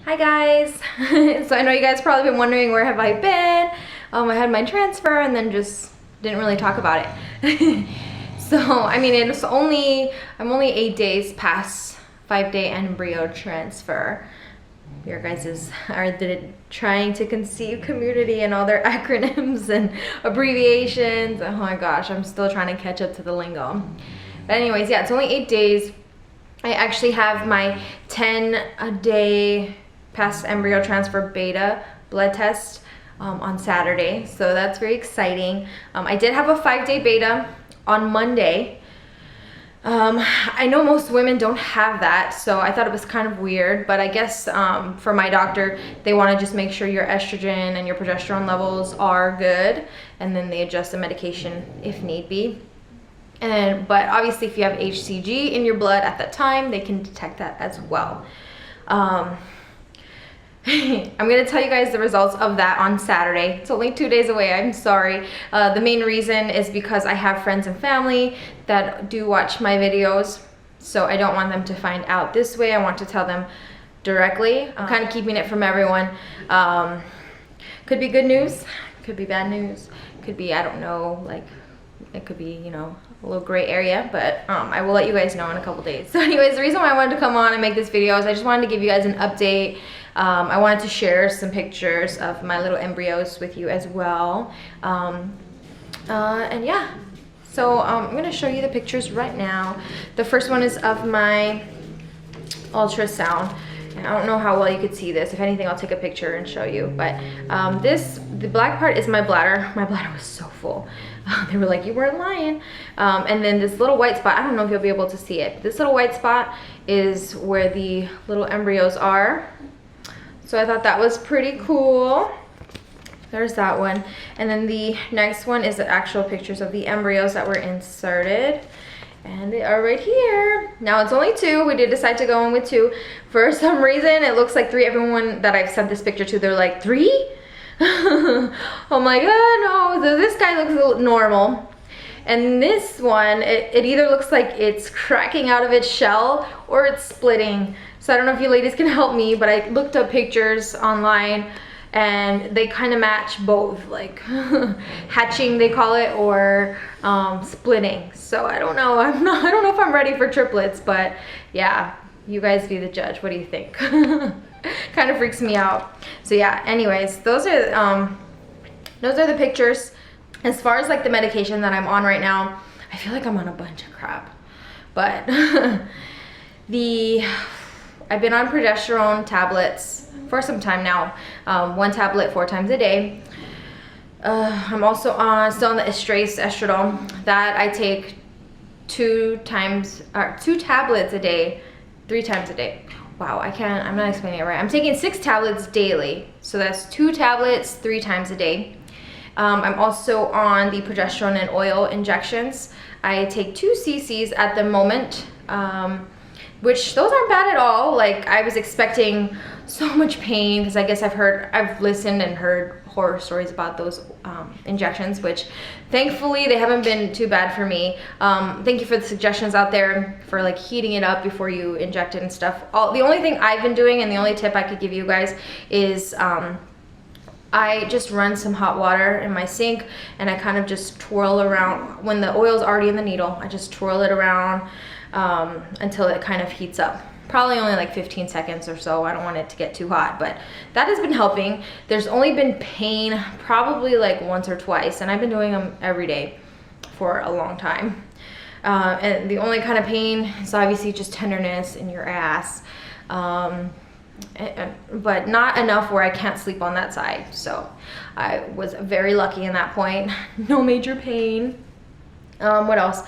Hi guys. So I know you guys probably been wondering where have I been. I had my transfer and then just didn't really talk about it. So I mean I'm only 8 days past 5-day embryo transfer. Your guys are the trying to conceive community and all their acronyms and abbreviations. Oh my gosh, I'm still trying to catch up to the lingo. But anyways, yeah, it's only 8 days. I actually have my 10-day past embryo transfer beta blood test on Saturday, so that's very exciting. I did have a 5-day beta on Monday. I know most women don't have that, so I thought it was kind of weird, but I guess for my doctor, they want to just make sure your estrogen and your progesterone levels are good, and then they adjust the medication if need be. But obviously if you have HCG in your blood at that time, they can detect that as well. I'm gonna tell you guys the results of that on Saturday. It's only 2 days away, I'm sorry. The main reason is because I have friends and family that do watch my videos, so I don't want them to find out this way. I want to tell them directly. I'm kind of keeping it from everyone. Could be good news, could be bad news, could be, I don't know, like, it could be, you know, a little gray area, but I will let you guys know in a couple days. So anyways, the reason why I wanted to come on and make this video is I just wanted to give you guys an update. I wanted to share some pictures of my little embryos with you as well. And yeah, so I'm going to show you the pictures right now. The first one is of my ultrasound. And I don't know how well you could see this. If anything, I'll take a picture and show you. But the black part is my bladder. My bladder was so full. They were like, you weren't lying. And then this little white spot, I don't know if you'll be able to see it. This little white spot is where the little embryos are. So I thought that was pretty cool. There's that one. And then the next one is the actual pictures of the embryos that were inserted. And they are right here. Now it's only 2. We did decide to go in with 2. For some reason, it looks like 3. Everyone that I've sent this picture to, they're like, 3? I'm like, oh no, this guy looks a little normal. And this one, it either looks like it's cracking out of its shell or it's splitting. So I don't know if you ladies can help me, but I looked up pictures online and they kind of match both, like hatching they call it, or splitting. So I don't know. I don't know if I'm ready for triplets, but yeah, you guys be the judge. What do you think? Kind of freaks me out. So yeah, anyways, those are the pictures. As far as like the medication that I'm on right now, I feel like I'm on a bunch of crap, but I've been on progesterone tablets for some time now. 1 tablet 4 times a day. I'm also still on the estradiol that I take 2 tablets a day, 3 times a day. Wow, I'm not explaining it right. I'm taking 6 tablets daily. So that's 2 tablets 3 times a day. I'm also on the progesterone and oil injections. I take 2 cc's at the moment, which those aren't bad at all. Like, I was expecting so much pain because I guess I've listened and heard horror stories about those injections, which thankfully they haven't been too bad for me. Thank you for the suggestions out there for like heating it up before you inject it and stuff. The only thing I've been doing, and the only tip I could give you guys, is I just run some hot water in my sink and I kind of just twirl around. When the oil's already in the needle, I just twirl it around until it kind of heats up. Probably only like 15 seconds or so. I don't want it to get too hot, but that has been helping. There's only been pain probably like once or twice, and I've been doing them every day for a long time. And the only kind of pain is obviously just tenderness in your ass. But not enough where I can't sleep on that side. So I was very lucky in that point. No major pain. What else?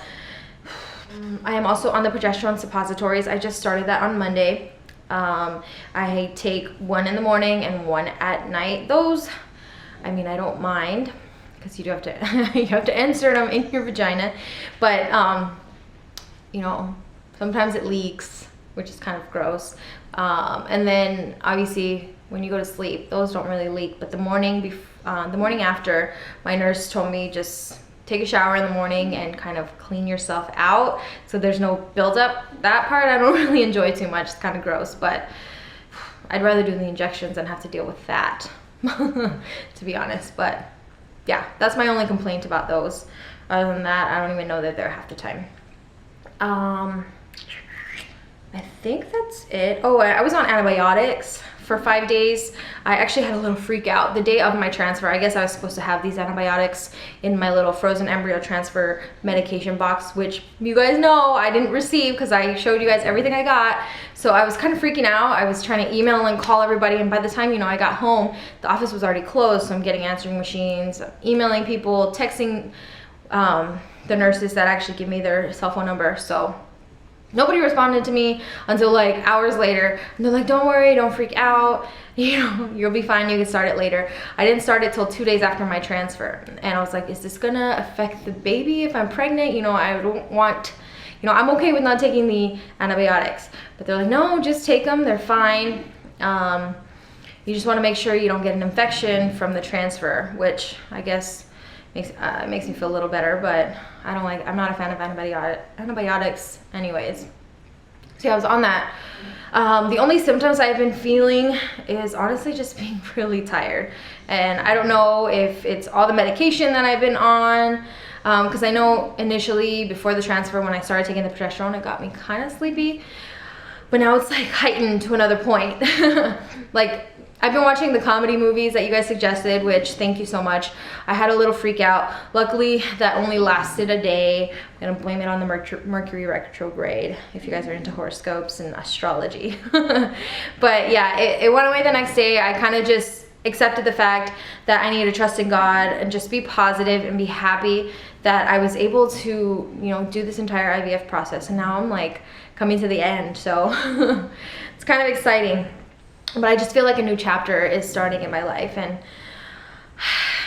I am also on the progesterone suppositories. I just started that on Monday. I take 1 in the morning and 1 at night. Those, I mean, I don't mind because you do have to you have to insert them in your vagina, but you know, sometimes it leaks, which is kind of gross. And then obviously when you go to sleep, those don't really leak. But the morning after, my nurse told me just take a shower in the morning and kind of clean yourself out so there's no buildup. That part I don't really enjoy too much. It's kind of gross, but I'd rather do the injections than have to deal with that, to be honest. But yeah, that's my only complaint about those. Other than that, I don't even know that they're half the time. I think that's it. Oh, I was on antibiotics for 5 days. I actually had a little freak out the day of my transfer. I guess I was supposed to have these antibiotics in my little frozen embryo transfer medication box, which you guys know I didn't receive because I showed you guys everything I got. So I was kind of freaking out. I was trying to email and call everybody, and by the time, you know, I got home, the office was already closed. So I'm getting answering machines, emailing people, texting the nurses that actually give me their cell phone number. So nobody responded to me until like hours later. And they're like, don't worry, don't freak out. You know, you'll be fine, you can start it later. I didn't start it till 2 days after my transfer. And I was like, is this gonna affect the baby if I'm pregnant? You know, I don't want, you know, I'm okay with not taking the antibiotics. But they're like, no, just take them, they're fine. You just wanna make sure you don't get an infection from the transfer, which I guess makes me feel a little better, but I'm not a fan of antibiotics anyways. So yeah, I was on that. The only symptoms I've been feeling is honestly just being really tired. And I don't know if it's all the medication that I've been on, because I know initially before the transfer when I started taking the progesterone, it got me kind of sleepy. But now it's like heightened to another point. Like, I've been watching the comedy movies that you guys suggested, which thank you so much. I had a little freak out. Luckily, that only lasted a day. I'm gonna blame it on the Mercury retrograde, if you guys are into horoscopes and astrology. But yeah, it went away the next day. I kind of just accepted the fact that I need to trust in God and just be positive and be happy that I was able to, you know, do this entire IVF process. And now I'm like coming to the end, so it's kind of exciting. But I just feel like a new chapter is starting in my life, and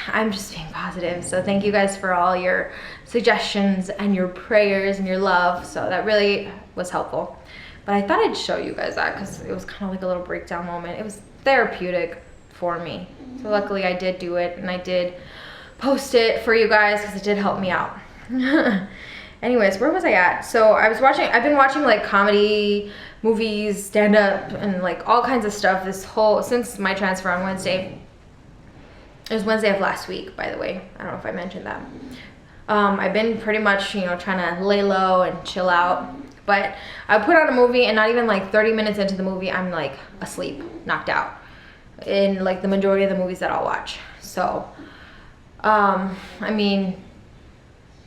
I'm just being positive. So thank you guys for all your suggestions and your prayers and your love. So that really was helpful. But I thought I'd show you guys that because it was kind of like a little breakdown moment. It was therapeutic for me. So luckily I did do it, and I did post it for you guys because it did help me out. Anyways, where was I at? So I've been watching like comedy, movies, stand-up, and like all kinds of stuff since my transfer on Wednesday. It was Wednesday of last week, by the way. I don't know if I mentioned that. I've been pretty much, you know, trying to lay low and chill out. But I put on a movie, and not even like 30 minutes into the movie, I'm like asleep, knocked out in like the majority of the movies that I'll watch. So, I mean,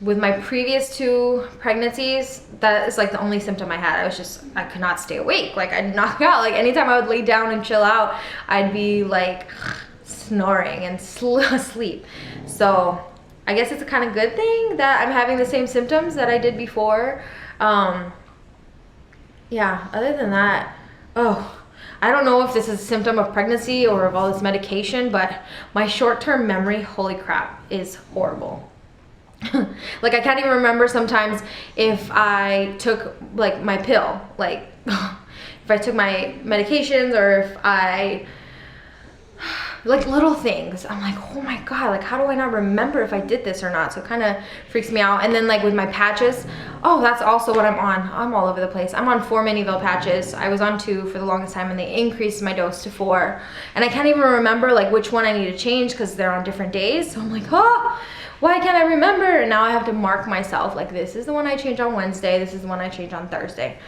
with my previous 2 pregnancies, that is like the only symptom I had. I could not stay awake. Like, I'd knock out. Like, anytime I would lay down and chill out, I'd be like snoring and asleep. So I guess it's a kind of good thing that I'm having the same symptoms that I did before. Yeah, other than that, I don't know if this is a symptom of pregnancy or of all this medication, but my short-term memory, holy crap, is horrible. Like, I can't even remember sometimes if I took like my pill, like if I took my medications, or if I, like, little things. I'm like, oh my God, like, how do I not remember if I did this or not? So it kind of freaks me out. And then like with my patches, that's also what I'm on. I'm all over the place. I'm on 4 Miniville patches. I was on 2 for the longest time, and they increased my dose to 4. And I can't even remember like which one I need to change because they're on different days. So I'm like, why can't I remember? And now I have to mark myself, like, this is the one I change on Wednesday, this is the one I change on Thursday.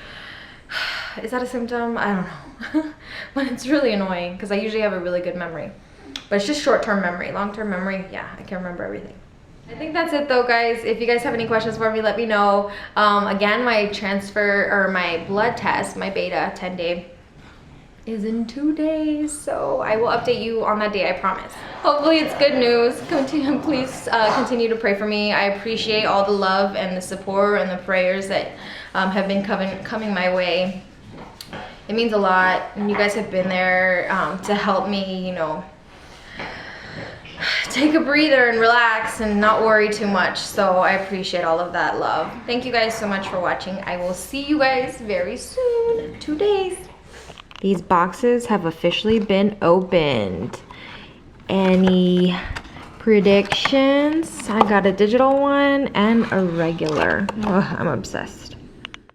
Is that a symptom? I don't know. But it's really annoying because I usually have a really good memory. But it's just short-term memory. Long-term memory, yeah, I can remember everything. I think that's it though, guys. If you guys have any questions for me, let me know. Again, my transfer, or my blood test, my beta 10-day, is in 2 days, so I will update you on that day, I promise. Hopefully it's good news. Please continue to pray for me. I appreciate all the love and the support and the prayers that have been coming my way. It means a lot, and you guys have been there to help me, you know, take a breather and relax and not worry too much. So I appreciate all of that love. Thank you guys so much for watching. I will see you guys very soon. 2 days. These boxes have officially been opened. Any predictions? I got a digital one and a regular. Oh, I'm obsessed.